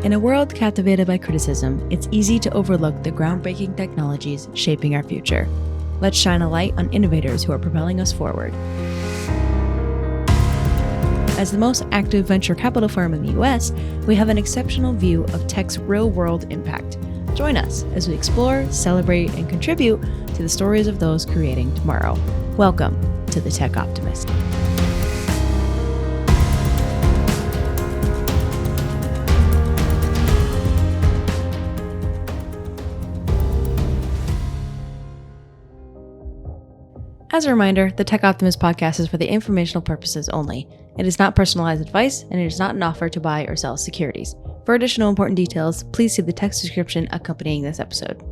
In a world captivated by criticism, it's easy to overlook the groundbreaking technologies shaping our future. Let's shine a light on innovators who are propelling us forward. As the most active venture capital firm in the US, we have an exceptional view of tech's real-world impact. Join us as we explore, celebrate, and contribute to the stories of those creating tomorrow. Welcome to the Tech Optimist. As a reminder, the Tech Optimist podcast is for the informational purposes only. It is not personalized advice, and it is not an offer to buy or sell securities. For additional important details, please see the text description accompanying this episode.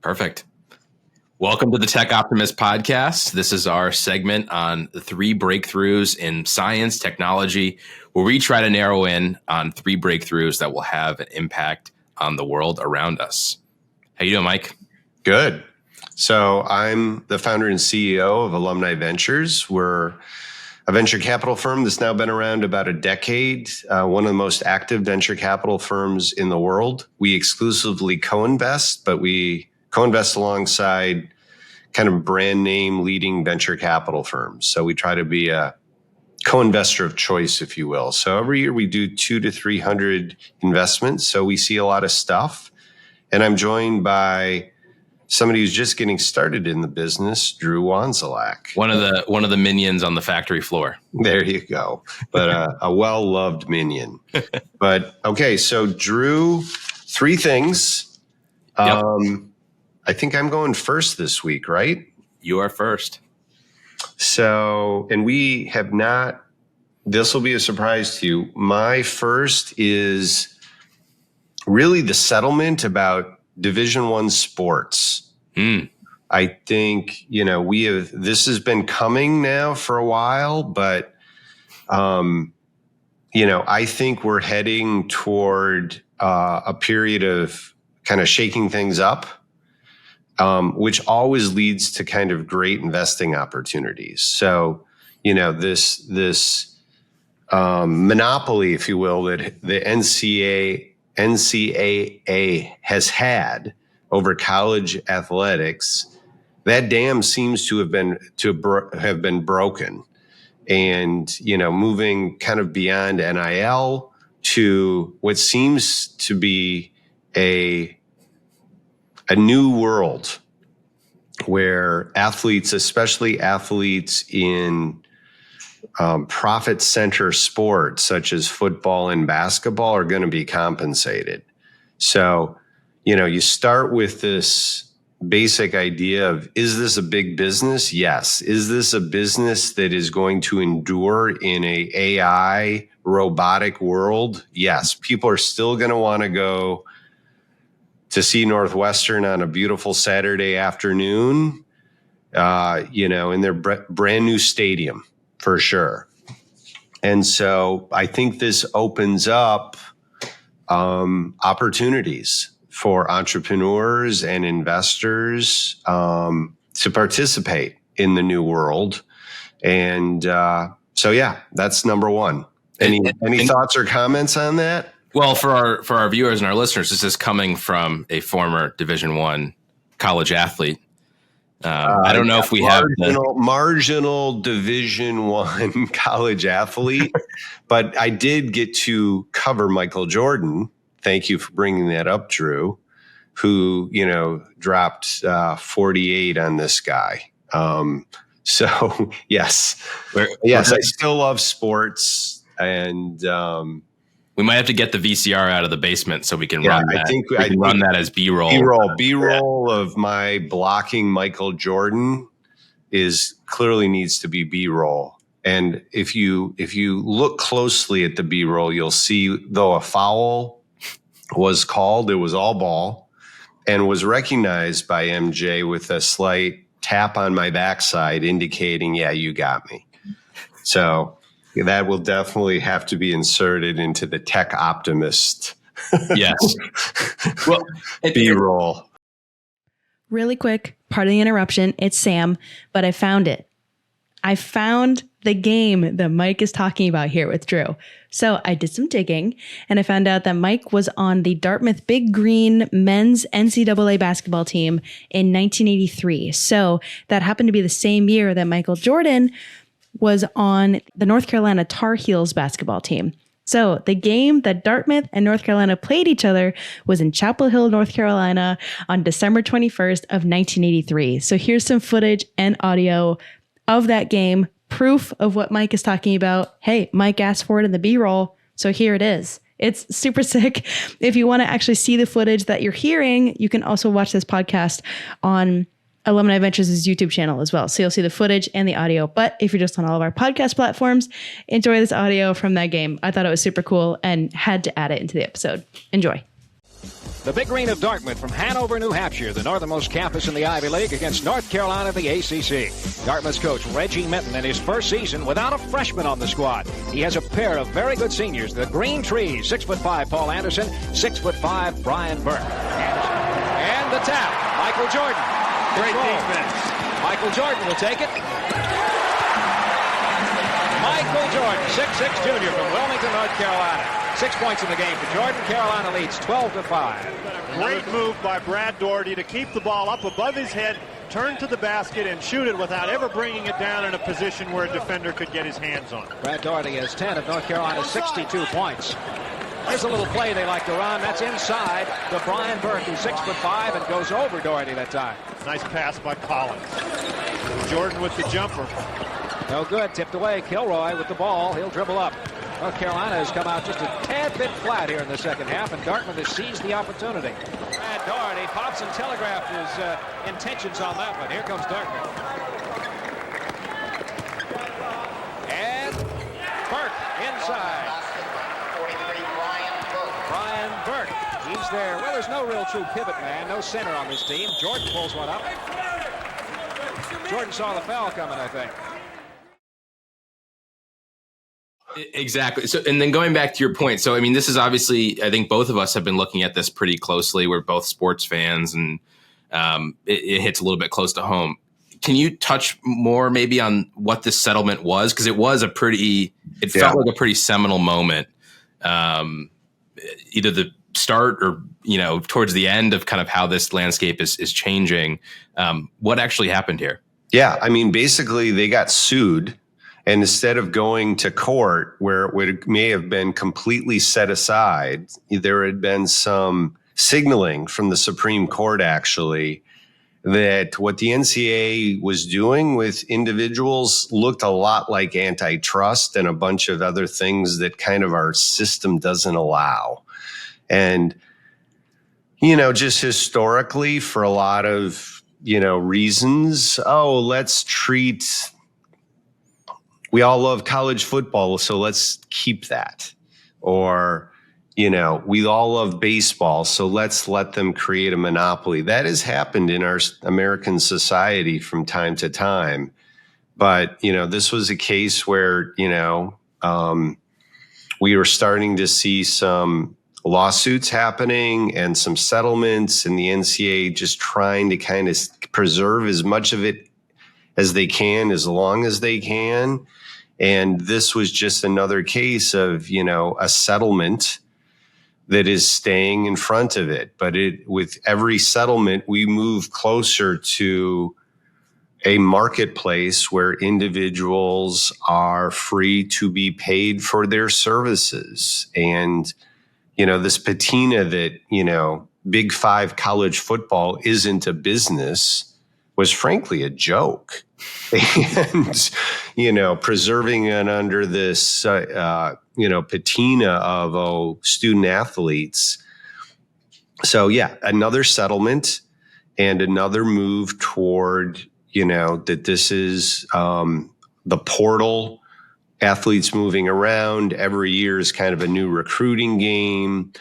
Perfect. Welcome to the Tech Optimist podcast. This is our segment on the three breakthroughs in science, technology, where we try to narrow in on three breakthroughs that will have an impact on the world around us. How you doing, Mike? Good. So I'm the founder and CEO of Alumni Ventures. We're a venture capital firm that's now been around about a decade, one of the most active venture capital firms in the world. We exclusively co-invest, but we co-invest alongside kind of brand name leading venture capital firms. So we try to be a co-investor of choice, if you will. So every year we do 200 to 300 investments. So we see a lot of stuff. And I'm joined by somebody who's just getting started in the business, Drew Wandzilak. One of the minions on the factory floor. There you go. But a well-loved minion. But okay, so Drew, three things. Yep. I think I'm going first this week, right? You are first. So, and we have not, this will be a surprise to you. My first is really the settlement about Division I sports. I think, this has been coming now for a while, but, I think we're heading toward a period of kind of shaking things up, which always leads to kind of great investing opportunities. So, this monopoly, if you will, that the NCAA has had over college athletics, that dam seems to have been broken, and moving kind of beyond NIL to what seems to be a new world where athletes, especially athletes in profit center sports such as football and basketball, are going to be compensated. So, you start with this basic idea of, is this a big business? Yes. Is this a business that is going to endure in a AI robotic world? Yes. People are still going to want to go to see Northwestern on a beautiful Saturday afternoon, in their brand new stadium for sure. And so I think this opens up opportunities for entrepreneurs and investors to participate in the new world. And that's number one. Any thoughts or comments on that? Well, for our viewers and our listeners, this is coming from a former Division I college athlete. I don't know if we have marginal Division I college athlete, but I did get to cover Michael Jordan. Thank you for bringing that up, Drew, who, dropped 48 on this guy. So yes, I still love sports, and we might have to get the VCR out of the basement so we can run that. I think run that as B-roll. B-roll of my blocking Michael Jordan clearly needs to be B-roll. And if you look closely at the B-roll, you'll see, though a foul was called, it was all ball, and was recognized by MJ with a slight tap on my backside indicating, yeah, you got me. So that will definitely have to be inserted into the Tech Optimist. Yes. Well, B-roll. Really quick, pardon the interruption. It's Sam, but I found it. I found the game that Mike is talking about here with Drew. So I did some digging and I found out that Mike was on the Dartmouth Big Green men's NCAA basketball team in 1983. So that happened to be the same year that Michael Jordan was on the North Carolina Tar Heels basketball team. So the game that Dartmouth and North Carolina played each other was in Chapel Hill, North Carolina on December 21st of 1983. So here's some footage and audio of that game. Proof of what Mike is talking about. Hey, Mike asked for it in the B-roll, so here it is. It's super sick. If you want to actually see the footage that you're hearing, you can also watch this podcast on Alumni Ventures' YouTube channel as well. So you'll see the footage and the audio. But if you're just on all of our podcast platforms, enjoy this audio from that game. I thought it was super cool and had to add it into the episode. Enjoy. The Big Green of Dartmouth from Hanover, New Hampshire, the northernmost campus in the Ivy League, against North Carolina, the ACC. Dartmouth's coach, Reggie Minton, in his first season without a freshman on the squad. He has a pair of very good seniors, the Green Trees, 6'5" Paul Anderson, 6'5" Brian Burke. And the tap, Michael Jordan. Great defense. Michael Jordan will take it. Michael Jordan, 6'6" junior from Wilmington, North Carolina. 6 points in the game for Jordan. Carolina leads 12-5. Great move by Brad Daugherty to keep the ball up above his head, turn to the basket, and shoot it without ever bringing it down in a position where a defender could get his hands on it. Brad Daugherty has 10 of North Carolina's 62 points. There's a little play they like to run. That's inside to Brian Burke, who's 6'5" and goes over Daugherty that time. Nice pass by Collins. Jordan with the jumper. No good. Tipped away. Kilroy with the ball. He'll dribble up. North Carolina has come out just a tad bit flat here in the second half, and Dartmouth has seized the opportunity. Brad Daugherty pops and telegraphed his intentions on that one. Here comes Dartmouth. And Burke inside. Brian Burke. He's there. Well, there's no real true pivot man, no center on this team. Jordan pulls one up. Jordan saw the foul coming, I think. Exactly. So, and then going back to your point. So, I mean, this is obviously, I think both of us have been looking at this pretty closely. We're both sports fans, and it hits a little bit close to home. Can you touch more maybe on what this settlement was? Because it was felt like a pretty seminal moment. Either the start or, towards the end of kind of how this landscape is changing. What actually happened here? Yeah. I mean, basically they got sued. And instead of going to court where it may have been completely set aside, there had been some signaling from the Supreme Court, actually, that what the NCAA was doing with individuals looked a lot like antitrust and a bunch of other things that kind of our system doesn't allow. And, just historically, for a lot of, reasons, let's treat... We all love college football, so let's keep that. Or, we all love baseball, so let's let them create a monopoly. That has happened in our American society from time to time. But, this was a case where, we were starting to see some lawsuits happening and some settlements, and the NCAA just trying to kind of preserve as much of it as they can, as long as they can. And this was just another case of, a settlement that is staying in front of it. But with every settlement, we move closer to a marketplace where individuals are free to be paid for their services. And, this patina that, Big Five college football isn't a business was frankly a joke. And, preserving it under this, patina of, student athletes. So, yeah, another settlement and another move toward, that this is the portal, athletes moving around. Every year is kind of a new recruiting game.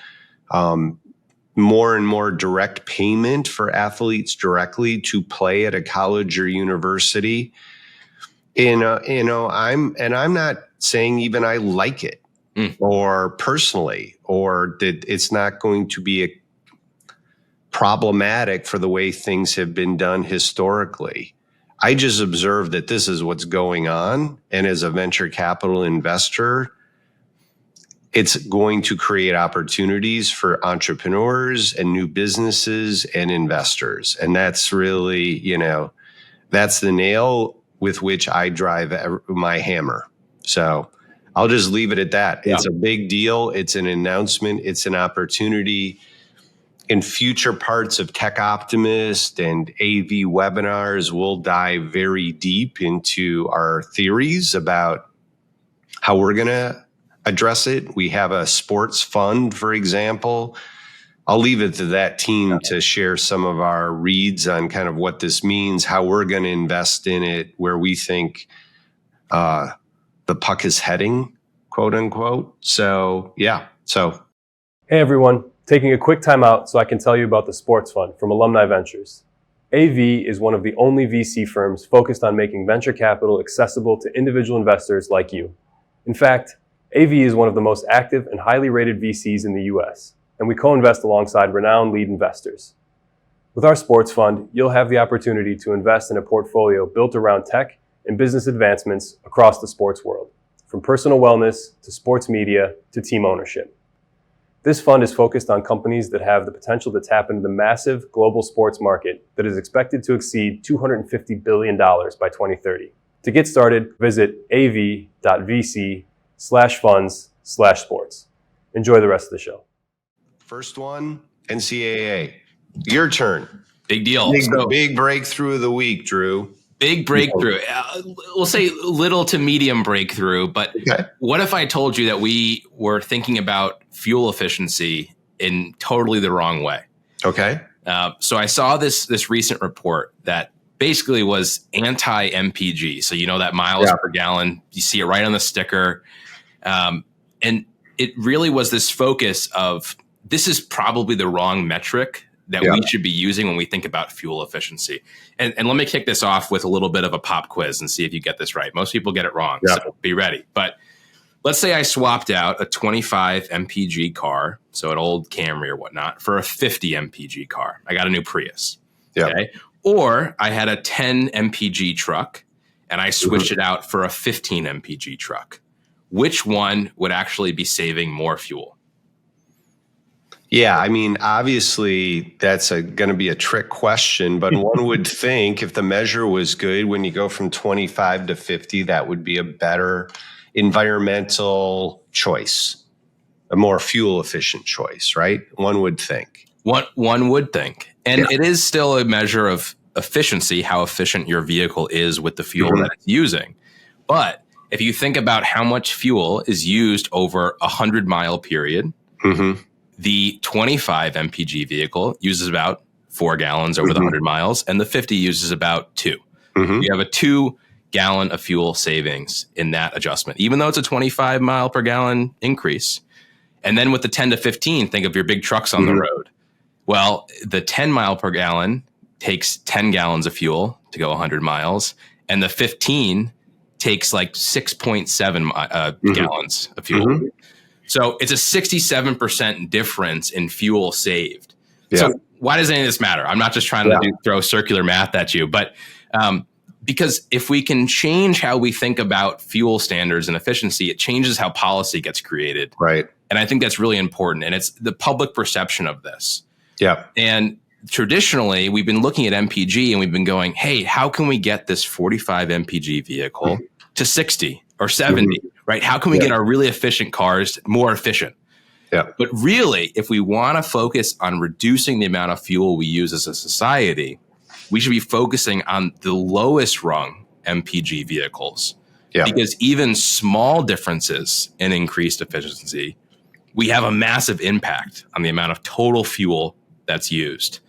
More and more direct payment for athletes directly to play at a college or university. And, I'm not saying even I like it or personally, or that it's not going to be problematic for the way things have been done historically. I just observe that this is what's going on. And as a venture capital investor, it's going to create opportunities for entrepreneurs and new businesses and investors. And that's really, that's the nail with which I drive my hammer. So I'll just leave it at that. Yeah. It's a big deal. It's an announcement. It's an opportunity. In future parts of Tech Optimist and AV webinars, we'll dive very deep into our theories about how we're going to address it. We have a sports fund, for example. I'll leave it to that team to share some of our reads on kind of what this means, how we're going to invest in it, where we think the puck is heading, quote unquote. So, yeah. So, hey, everyone. Taking a quick time out so I can tell you about the Sports Fund from Alumni Ventures. AV is one of the only VC firms focused on making venture capital accessible to individual investors like you. In fact, AV is one of the most active and highly rated VCs in the US, and we co-invest alongside renowned lead investors. With our Sports Fund, you'll have the opportunity to invest in a portfolio built around tech and business advancements across the sports world, from personal wellness to sports media to team ownership. This fund is focused on companies that have the potential to tap into the massive global sports market that is expected to exceed $250 billion by 2030. To get started, visit av.vc/funds/sports. Enjoy the rest of the show. First one, NCAA. Your turn. Big deal. Big breakthrough of the week, Drew. Big breakthrough. We'll say little to medium breakthrough, but What if I told you that we were thinking about fuel efficiency in totally the wrong way? Okay. So I saw this recent report that basically was anti-MPG. So that miles per gallon, you see it right on the sticker. And it really was this focus of this is probably the wrong metric that we should be using when we think about fuel efficiency. And let me kick this off with a little bit of a pop quiz and see if you get this right. Most people get it wrong, so be ready. But let's say I swapped out a 25 MPG car, so an old Camry or whatnot, for a 50 MPG car. I got a new Prius. Okay. Or I had a 10 MPG truck and I switched it out for a 15 MPG truck. Which one would actually be saving more fuel? Yeah, I mean, obviously that's going to be a trick question, but one would think if the measure was good, when you go from 25 to 50, that would be a better environmental choice, a more fuel efficient choice, right? One would think. One would think. And it is still a measure of efficiency, how efficient your vehicle is with the fuel that it's using. But if you think about how much fuel is used over a 100-mile period, the 25 MPG vehicle uses about 4 gallons over the 100 miles, and the 50 uses about 2. You have a 2-gallon of fuel savings in that adjustment, even though it's a 25 mile per gallon increase. And then with the 10 to 15, think of your big trucks on the road. Well, the 10 mile per gallon takes 10 gallons of fuel to go 100 miles, and the 15 takes like 6.7 gallons of fuel. So it's a 67% difference in fuel saved. So why does any of this matter? I'm not just trying to throw circular math at you, but because if we can change how we think about fuel standards and efficiency, it changes how policy gets created. Right. And I think that's really important. And it's the public perception of this. Yeah. And traditionally, we've been looking at MPG and we've been going, hey, how can we get this 45 MPG vehicle to 60 or 70, right? How can we get our really efficient cars more efficient? But really, if we want to focus on reducing the amount of fuel we use as a society, we should be focusing on the lowest rung MPG vehicles. Because even small differences in increased efficiency, we have a massive impact on the amount of total fuel that's used.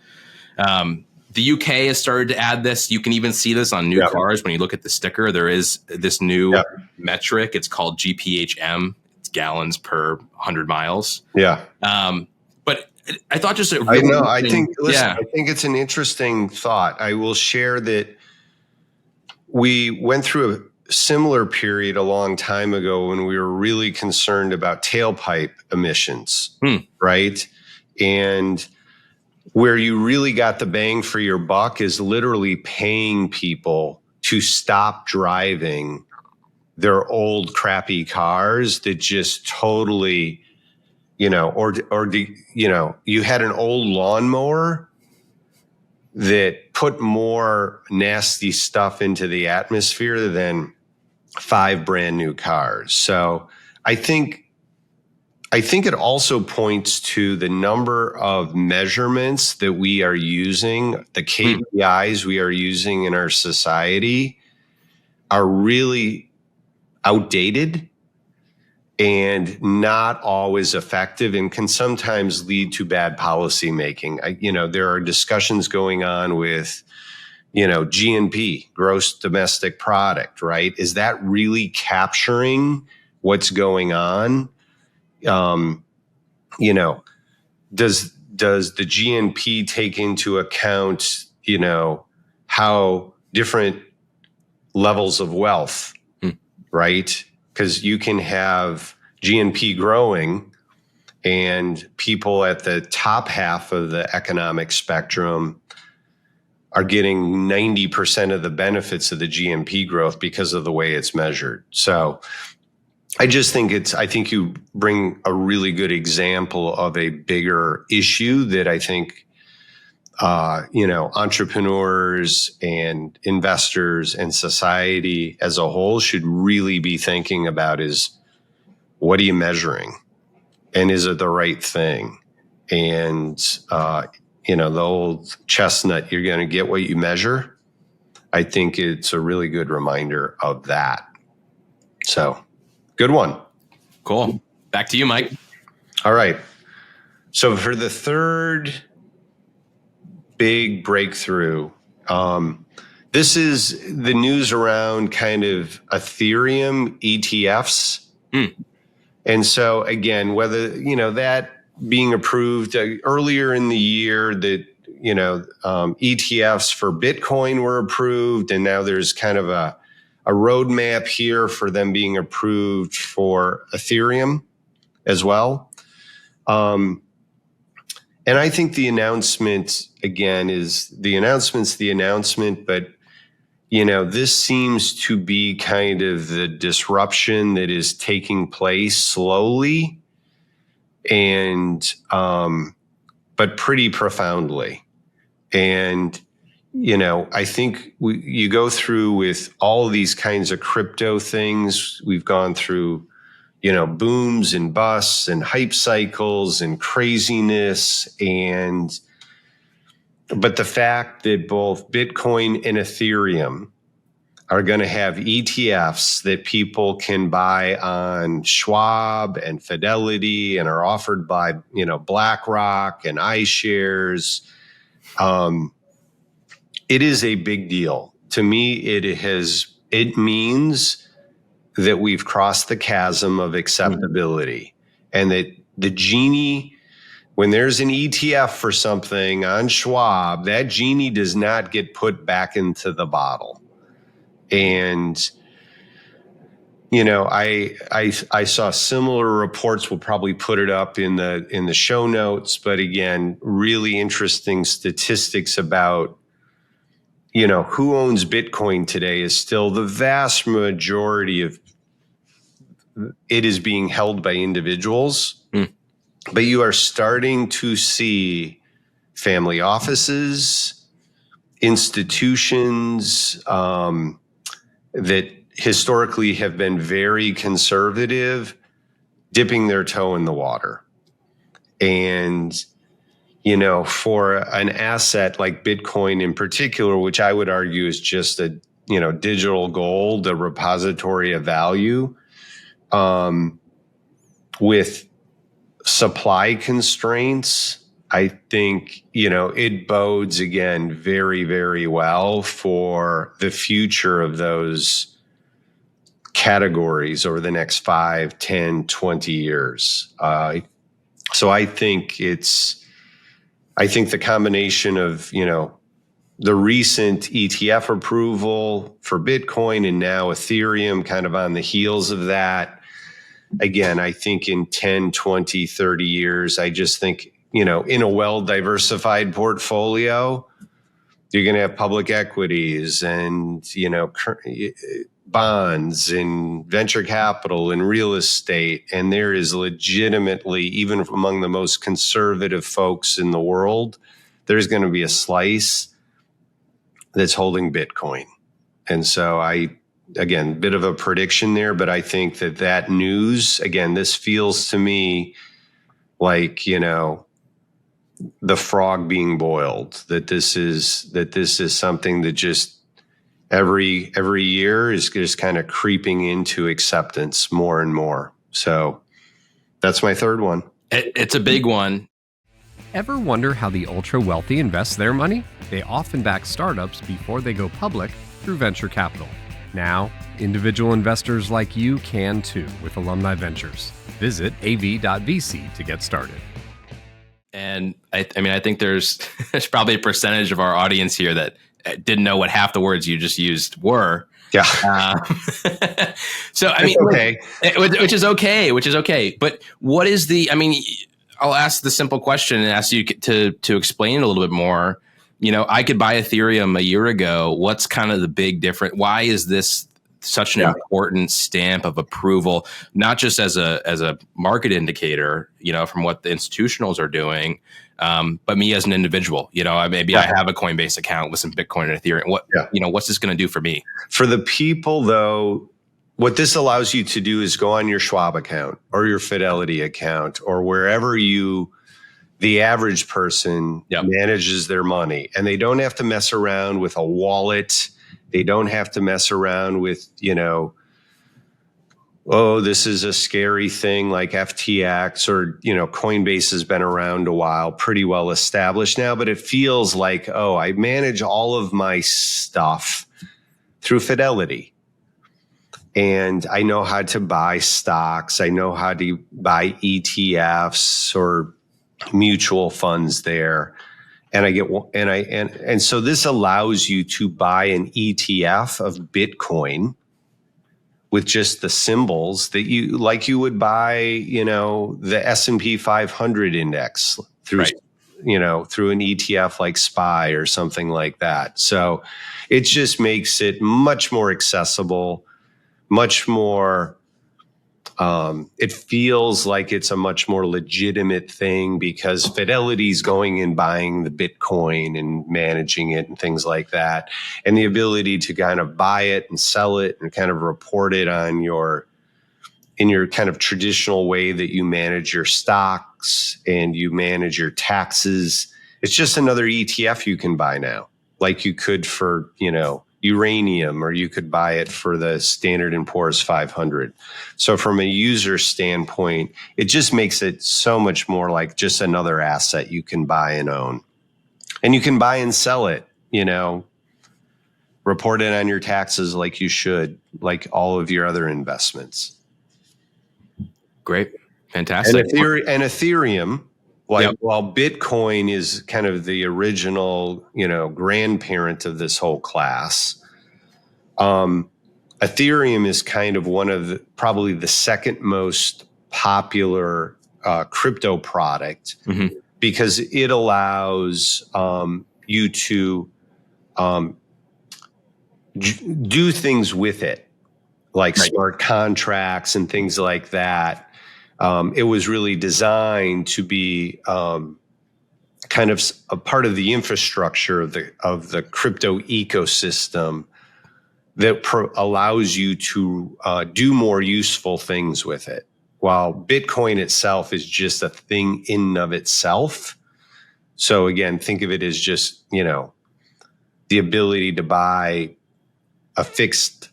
The UK has started to add this. You can even see this on new cars. When you look at the sticker, there is this new metric. It's called GPHM. It's gallons per 100 miles. But I thought just I think it's an interesting thought. I will share that we went through a similar period a long time ago when we were really concerned about tailpipe emissions, right? And where you really got the bang for your buck is literally paying people to stop driving their old crappy cars that just totally, you had an old lawnmower that put more nasty stuff into the atmosphere than 5 brand new cars. So I think it also points to the number of measurements that we are using, the KPIs we are using in our society are really outdated and not always effective, and can sometimes lead to bad policy making. There are discussions going on with, GNP, gross domestic product, right? Is that really capturing what's going on? Does the GNP take into account, how different levels of wealth, right? Because you can have GNP growing and people at the top half of the economic spectrum are getting 90% of the benefits of the GNP growth because of the way it's measured. So I think you bring a really good example of a bigger issue that I think, entrepreneurs and investors and society as a whole should really be thinking about is, what are you measuring? And is it the right thing? And, the old chestnut, you're going to get what you measure. I think it's a really good reminder of that. So good one. Cool. Back to you, Mike. All right. So for the third big breakthrough, this is the news around kind of Ethereum ETFs. And so again, whether, that being approved earlier in the year, that, ETFs for Bitcoin were approved, and now there's kind of a roadmap here for them being approved for Ethereum as well. And I think the announcement, again, is the announcement, but, this seems to be kind of the disruption that is taking place slowly and, but pretty profoundly. And, I think you go through with all of these kinds of crypto things. We've gone through, booms and busts and hype cycles and craziness. But the fact that both Bitcoin and Ethereum are going to have ETFs that people can buy on Schwab and Fidelity and are offered by, BlackRock and iShares. It is a big deal. To me, it means that we've crossed the chasm of acceptability, and that the genie, when there's an ETF for something on Schwab, that genie does not get put back into the bottle. And, I saw similar reports. We'll probably put it up in the show notes, but again, really interesting statistics about, who owns Bitcoin today is still the vast majority of it is being held by individuals. But you are starting to see family offices, institutions that historically have been very conservative, dipping their toe in the water. And, for an asset like Bitcoin in particular, which I would argue is just a, digital gold, a repository of value, with supply constraints, I think, it bodes again very, very well for the future of those categories over the next 5, 10, 20 years. So I think the combination of, the recent ETF approval for Bitcoin and now Ethereum kind of on the heels of that, again, I think in 10, 20, 30 years, I just think, in a well-diversified portfolio, You're going to have public equities and, bonds and venture capital and real estate. And there is legitimately, even among the most conservative folks in the world, there's going to be a slice that's holding Bitcoin. And so again, bit of a prediction there, but I think that news, again, this feels to me like, the frog being boiled, that this is something that just every year is just kind of creeping into acceptance more and more. So that's my third one. It's a big one. Ever wonder how the ultra wealthy invest their money? They often back startups before they go public through venture capital. Now, individual investors like you can too with Alumni Ventures. Visit av.vc to get started. And I think there's probably a percentage of our audience here that didn't know what half the words you just used were. Yeah. So, okay. Which is okay. But what is I'll ask the simple question and ask you to explain it a little bit more. I could buy Ethereum a year ago. What's kind of the big difference? Why is this such an important stamp of approval, not just as a market indicator, from what the institutionals are doing, but me as an individual, maybe I have a Coinbase account with some Bitcoin and Ethereum. What's this going to do for me? For the people though, what this allows you to do is go on your Schwab account or your Fidelity account or wherever the average person manages their money, and they don't have to mess around with a wallet. They don't have to mess around with, this is a scary thing like FTX or, Coinbase has been around a while, pretty well established now, but it feels like, I manage all of my stuff through Fidelity. And I know how to buy stocks. I know how to buy ETFs or mutual funds there. And so this allows you to buy an ETF of Bitcoin with just the symbols that you would buy, the S&P 500 index through, through an ETF like SPY or something like that. So it just makes it much more accessible, much more, it feels like it's a much more legitimate thing because Fidelity's going and buying the Bitcoin and managing it and things like that. And the ability to kind of buy it and sell it and kind of report it in your kind of traditional way that you manage your stocks and you manage your taxes. It's just another ETF you can buy now, like you could for, uranium, or you could buy it for the Standard & Poor's 500. So from a user standpoint, it just makes it so much more like just another asset you can buy and own. And you can buy and sell it, report it on your taxes like you should, like all of your other investments. Great. Fantastic. And Ethereum, while Bitcoin is kind of the original, grandparent of this whole class, Ethereum is kind of one of probably the second most popular crypto product because it allows you to do things with it, like smart contracts and things like that. It was really designed to be kind of a part of the infrastructure of the crypto ecosystem that allows you to do more useful things with it. While Bitcoin itself is just a thing in and of itself. So again, think of it as just, the ability to buy a fixed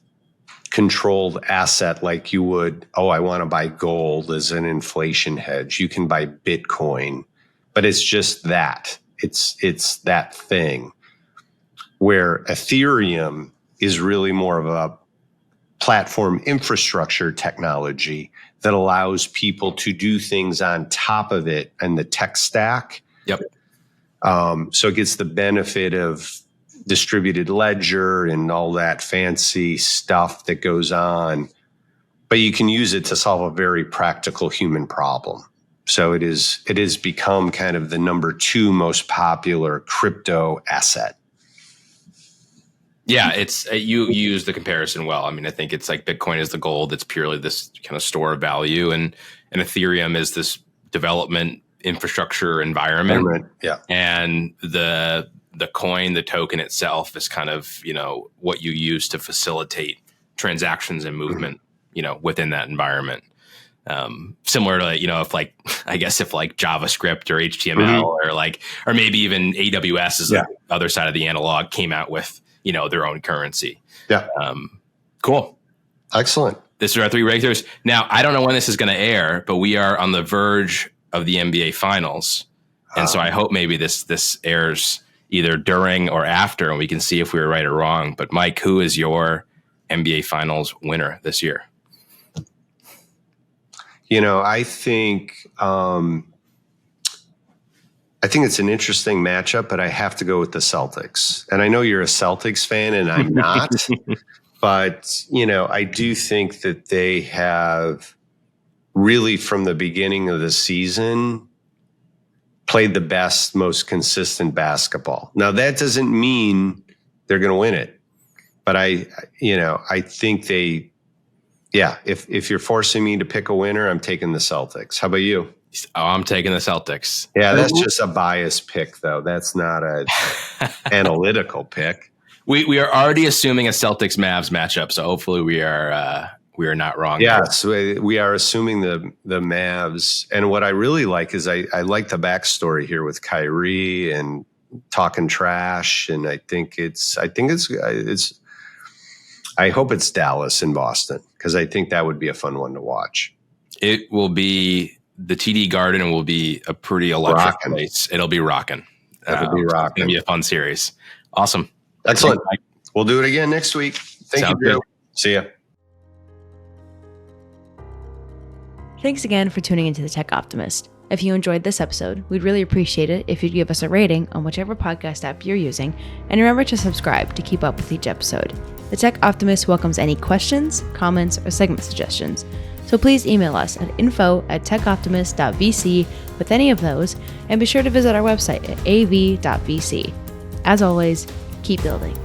controlled asset like you would, I want to buy gold as an inflation hedge. You can buy Bitcoin, but it's just that. It's that thing. Where Ethereum is really more of a platform infrastructure technology that allows people to do things on top of it and the tech stack. Yep. So it gets the benefit of distributed ledger and all that fancy stuff that goes on, but you can use it to solve a very practical human problem. So it has become kind of the number 2 most popular crypto asset. Yeah, it's you use the comparison well. I mean, I think it's like Bitcoin is the gold. It's purely this kind of store of value, and Ethereum is this development infrastructure environment. Yeah, and the coin, the token itself, is kind of what you use to facilitate transactions and movement, within that environment. Similar to if JavaScript or HTML or maybe even AWS is the other side of the analog came out with their own currency. Yeah. Cool. Excellent. This is our 3 breakthroughs. Now, I don't know when this is going to air, but we are on the verge of the NBA finals. And so I hope maybe this airs either during or after, and we can see if we were right or wrong. But Mike, who is your NBA finals winner this year? I think it's an interesting matchup, but I have to go with the Celtics. And I know you're a Celtics fan, and I'm not. But, I do think that they have really, from the beginning of the season, played the best, most consistent basketball. Now, that doesn't mean they're going to win it. But I think if you're forcing me to pick a winner, I'm taking the Celtics. How about you? Oh, I'm taking the Celtics. Yeah, that's just a biased pick, though. That's not an analytical pick. We are already assuming a Celtics-Mavs matchup, so hopefully we are not wrong. Yeah, so we are assuming the Mavs. And what I really like is I like the backstory here with Kyrie and talking trash, and I hope it's Dallas and Boston, because I think that would be a fun one to watch. It will be the TD Garden, and will be a pretty electric place. It'll be rocking. It'll be rocking. It's going to be a fun series. Awesome. Excellent. We'll do it again next week. Thank you, Drew. See ya. Thanks again for tuning into the Tech Optimist. If you enjoyed this episode, we'd really appreciate it if you'd give us a rating on whichever podcast app you're using, and remember to subscribe to keep up with each episode. The Tech Optimist welcomes any questions, comments, or segment suggestions, so please email us at info@techoptimist.vc with any of those, and be sure to visit our website at av.vc. As always, keep building.